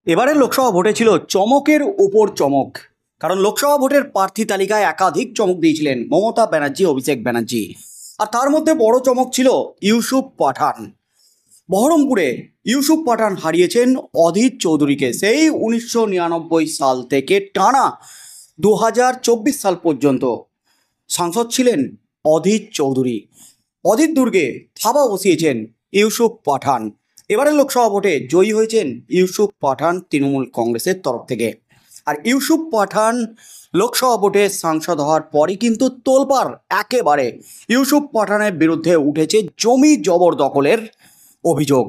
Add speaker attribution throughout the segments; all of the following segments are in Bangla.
Speaker 1: এবারের লোকসভা ভোটে ছিল চমকের উপর চমক। কারণ লোকসভা ভোটের প্রার্থী তালিকায় একাধিক চমক দিয়েছিলেন মমতা ব্যানার্জি, অভিষেক ব্যানার্জি। আর তার মধ্যে বড় চমক ছিল ইউসুফ পাঠান। বহরমপুরে ইউসুফ পাঠান হারিয়েছেন অধীর চৌধুরীকে। সেই 1999 সাল থেকে টানা 2024 সাল পর্যন্ত সাংসদ ছিলেন অধীর চৌধুরী। অধীর দুর্গে থাবা বসিয়েছেন ইউসুফ পাঠান। এবারের লোকসভা ভোটে জয়ী হয়েছেন ইউসুফ পাঠান তৃণমূল কংগ্রেসের তরফ থেকে। আর ইউসুফ পাঠান লোকসভা ভোটে সাংসদ হওয়ার পরই কিন্তু তোলপাড় একেবারে। ইউসুফ পাঠানের বিরুদ্ধে উঠেছে জমি জবরদখলের অভিযোগ।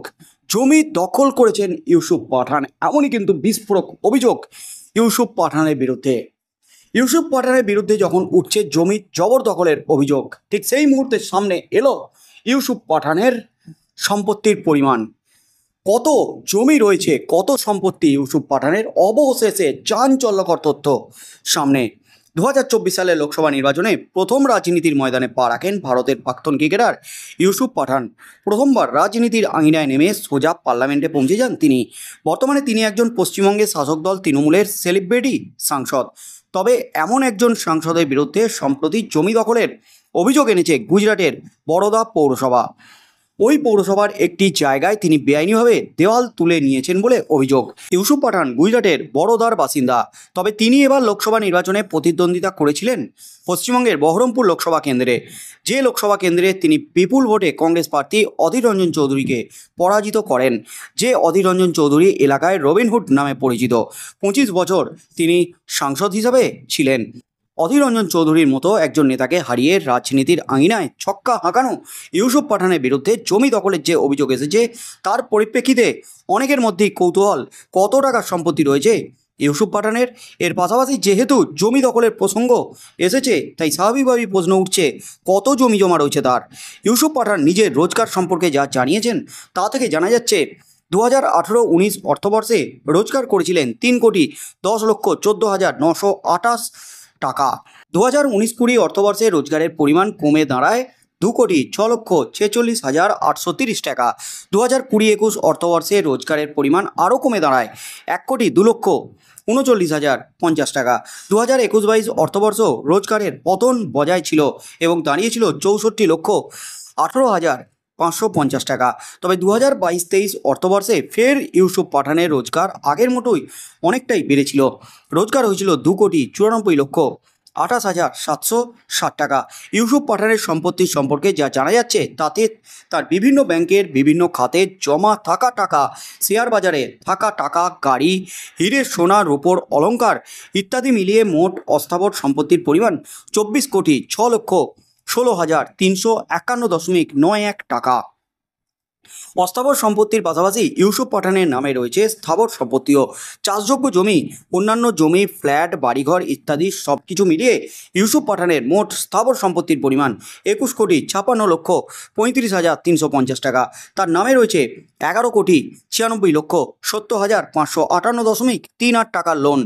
Speaker 1: জমি দখল করেছেন ইউসুফ পাঠান, এমনই কিন্তু বিস্ফোরক অভিযোগ ইউসুফ পাঠানের বিরুদ্ধে। ইউসুফ পাঠানের বিরুদ্ধে যখন উঠছে জমি জবরদখলের অভিযোগ, ঠিক সেই মুহূর্তে সামনে এলো ইউসুফ পাঠানের সম্পত্তির পরিমাণ। কত জমি রয়েছে, কত সম্পত্তি ইউসুফ পাঠানের, অবশেষে চাঞ্চল্যকর তথ্য সামনে। 2024 সালের লোকসভা নির্বাচনে প্রথম রাজনীতির ময়দানে পা রাখেন ভারতের প্রাক্তন ক্রিকেটার ইউসুফ পাঠান। প্রথমবার রাজনীতির আঙিনায় নেমে সোজা পার্লামেন্টে পৌঁছে যান তিনি। বর্তমানে তিনি একজন পশ্চিমবঙ্গের শাসক দল তৃণমূলের সেলিব্রিটি সাংসদ। তবে এমন একজন সাংসদের বিরুদ্ধে সম্প্রতি জমি দখলের অভিযোগ এনেছে গুজরাটের বরোদা পৌরসভা। ওই পৌরসভার একটি জায়গায় তিনি বেআইনিভাবে দেওয়াল তুলে নিয়েছেন বলে অভিযোগ। ইউসুফ পাঠান গুজরাটের বরোদার বাসিন্দা। তবে তিনি এবার লোকসভা নির্বাচনে প্রতিদ্বন্দ্বিতা করেছিলেন পশ্চিমবঙ্গের বহরমপুর লোকসভা কেন্দ্রে, যে লোকসভা কেন্দ্রে তিনি বিপুল ভোটে কংগ্রেস প্রার্থী অধীর রঞ্জন চৌধুরীকে পরাজিত করেন। যে অধীর রঞ্জন চৌধুরী এলাকায় রবিনহুড নামে পরিচিত। 25 বছর তিনি সাংসদ হিসাবে ছিলেন। অধীর রঞ্জন চৌধুরীর মতো একজন নেতাকে হারিয়ে রাজনীতির আঙিনায় ছক্কা হাঁকানো ইউসুফ পাঠানের বিরুদ্ধে জমি দখলের যে অভিযোগ এসেছে, তার পরিপ্রেক্ষিতে অনেকের মধ্যেই কৌতূহল কত টাকার সম্পত্তি রয়েছে ইউসুফ পাঠানের। এর পাশাপাশি যেহেতু জমি দখলের প্রসঙ্গ এসেছে, তাই স্বাভাবিকভাবেই প্রশ্ন উঠছে কত জমি জমা রয়েছে তার। ইউসুফ পাঠান নিজের রোজগার সম্পর্কে যা জানিয়েছেন তা থেকে জানা যাচ্ছে 2018-19 অর্থবর্ষে রোজগার করেছিলেন 3,10,14,928 টাকা। 2019-20 অর্থবর্ষে রোজগারের পরিমাণ কমে দাঁড়ায় 2,46,46,830 টাকা। 2020-21 অর্থবর্ষে রোজগারের পরিমাণ আরও কমে দাঁড়ায় 1,02,39,050 টাকা। 2021-22 অর্থবর্ষ রোজগারের পতন বজায় ছিল এবং দাঁড়িয়েছিল 64,18,550 টাকা। তবে 2022-23 অর্থবর্ষে ফের ইউসুফ পাঠানের রোজগার আগের মতোই অনেকটাই বেড়েছিল। রোজগার হয়েছিল 2,94,28,760 টাকা। ইউসুফ পাঠানের সম্পত্তি সম্পর্কে যা জানা যাচ্ছে তাতে তার বিভিন্ন ব্যাংকের বিভিন্ন খাতে জমা থাকা টাকা, শেয়ার বাজারে থাকা টাকা, গাড়ি, হিরে, সোনা, রূপোর অলংকার ইত্যাদি মিলিয়ে মোট অস্থাবর সম্পত্তির পরিমাণ 24,16,351.91 টাকা। অস্থাবর সম্পত্তির পাশাপাশি ইউসুফ পাঠানের নামে রয়েছে স্থাবর সম্পত্তিও। চাষযোগ্য জমি, অন্যান্য জমি, ফ্ল্যাট, বাড়িঘর ইত্যাদি সব কিছু মিলিয়ে ইউসুফ পাঠানের মোট স্থাবর সম্পত্তির পরিমাণ 21,56,35,350 টাকা। তার নামে রয়েছে 11,96,70,558.38 টাকার লোন।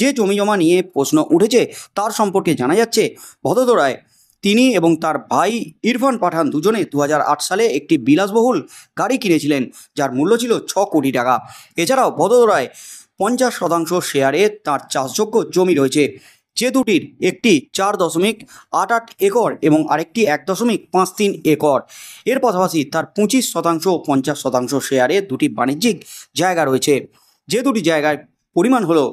Speaker 1: যে জমি জমা নিয়ে প্রশ্ন উঠেছে তার সম্পর্কে জানা যাচ্ছে ভদোদরায় তিনি এবং তার ভাই ইরফান পাঠান দুজনে 2008 সালে একটি বিলাসবহুল গাড়ি কিনেছিলেন, যার মূল্য ছিল 6 কোটি টাকা। এছাড়াও ভদোদরায় 50% শেয়ারে তার চাষযোগ্য জমি রয়েছে, যে দুটির একটি 4.88 একর এবং আরেকটি 1.53 একর। এর পাশাপাশি তার 25% ও 50% শেয়ারে দুটি বাণিজ্যিক জায়গা রয়েছে, যে দুটি জায়গার পরিমাণ হলো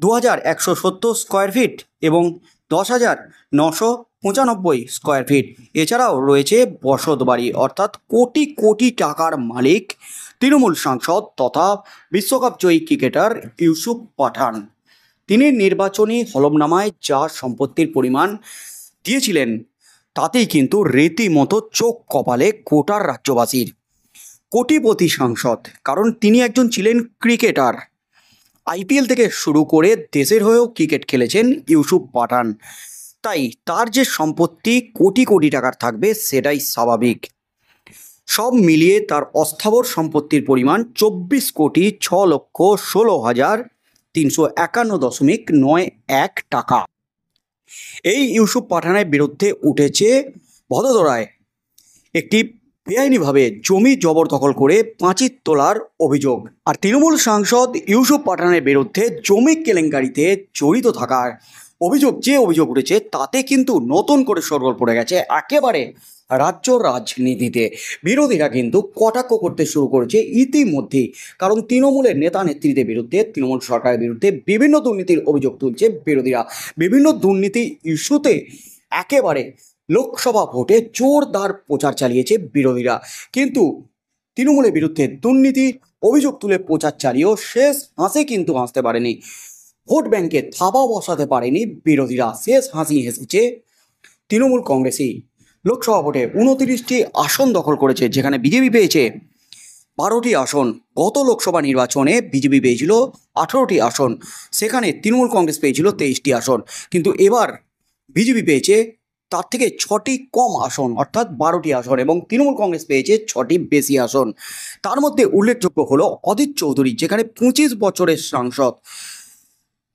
Speaker 1: 2,170 স্কোয়ার ফিট এবং 10,995 স্কোয়ার ফিট। এছাড়াও রয়েছে বসত বাড়ি, অর্থাৎ কোটি কোটি টাকার মালিক তৃণমূল সাংসদ তথা বিশ্বকাপ জয়ী ক্রিকেটার ইউসুফ পাঠান। তিনি নির্বাচনী হলফনামায় যা সম্পত্তির পরিমাণ দিয়েছিলেন তাতেই কিন্তু রীতিমতো চোখ কপালে গোটার রাজ্যবাসীর। কোটিপতি সাংসদ, কারণ তিনি একজন ছিলেন ক্রিকেটার। আইপিএল থেকে শুরু করে দেশের হয়েও ক্রিকেট খেলেছেন ইউসুফ পাঠান, তাই তার যে সম্পত্তি কোটি কোটি টাকার থাকবে সেটাই স্বাভাবিক। সব মিলিয়ে তার অস্থাবর সম্পত্তির পরিমাণ 24,16,16,351.91 টাকা। এই ইউসুফ পাঠানের বিরুদ্ধে উঠেছে ভদোদরায় একটি বেআইনিভাবে জমি জবরদখল করে পাঁচির তোলার অভিযোগ। আর তৃণমূল সাংসদ ইউসুফ পাঠানের বিরুদ্ধে জমি কেলেঙ্কারিতে জড়িত থাকার যে অভিযোগ উঠেছে তাতে কিন্তু নতুন করে শোরগোল পড়ে গেছে একেবারে রাজ্য রাজনীতিতে। বিরোধীরা কিন্তু কটাক্ষ করতে শুরু করেছে ইতিমধ্যেই, কারণ তৃণমূলের নেতা নেত্রীদের বিরুদ্ধে, তৃণমূল সরকারের বিরুদ্ধে বিভিন্ন দুর্নীতির অভিযোগ তুলছে বিরোধীরা। বিভিন্ন দুর্নীতি ইস্যুতে একেবারে লোকসভা ভোটে জোরদার প্রচার চালিয়েছে বিরোধীরা। কিন্তু তৃণমূলের বিরুদ্ধে দুর্নীতির অভিযোগ তুলে প্রচার চালিয়েও শেষ হাসি কিন্তু হাসতে পারেনি, ভোট ব্যাংকে থাবা বসাতে পারেনি বিরোধীরা। শেষ হাসি হেসেছে তৃণমূল কংগ্রেসই। লোকসভা ভোটে 29টি আসন দখল করেছে, যেখানে বিজেপি পেয়েছে 12টি আসন। গত লোকসভা নির্বাচনে বিজেপি পেয়েছিল 18টি আসন, সেখানে তৃণমূল কংগ্রেস পেয়েছিল 23টি আসন। কিন্তু এবার বিজেপি পেয়েছে তার থেকে 6টি কম আসন, অর্থাৎ 12টি আসন, এবং তৃণমূল কংগ্রেস পেয়েছে 6টি বেশি আসন। তার মধ্যে উল্লেখযোগ্য হলো অধীর চৌধুরী, যেখানে 25 বছরের সাংসদ,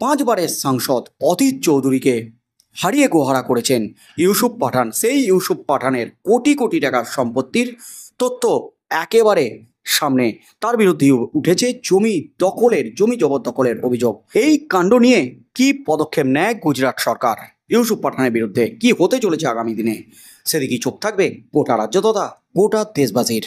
Speaker 1: 5 বারের সাংসদ অধীর চৌধুরীকে হারিয়ে গোহারা করেছেন ইউসুফ পাঠান। সেই ইউসুফ পাঠানের কোটি কোটি টাকার সম্পত্তির তথ্য একেবারে সামনে। তার বিরুদ্ধে উঠেছে জমি জবরদখলের অভিযোগ। এই কাণ্ড নিয়ে কি পদক্ষেপ নেয় গুজরাট সরকার ইউসুফ পাঠানের বিরুদ্ধে, কি হতে চলেছে আগামী দিনে, সেদিকে চোখ থাকবে গোটা রাজ্য তথা গোটা দেশবাসীর।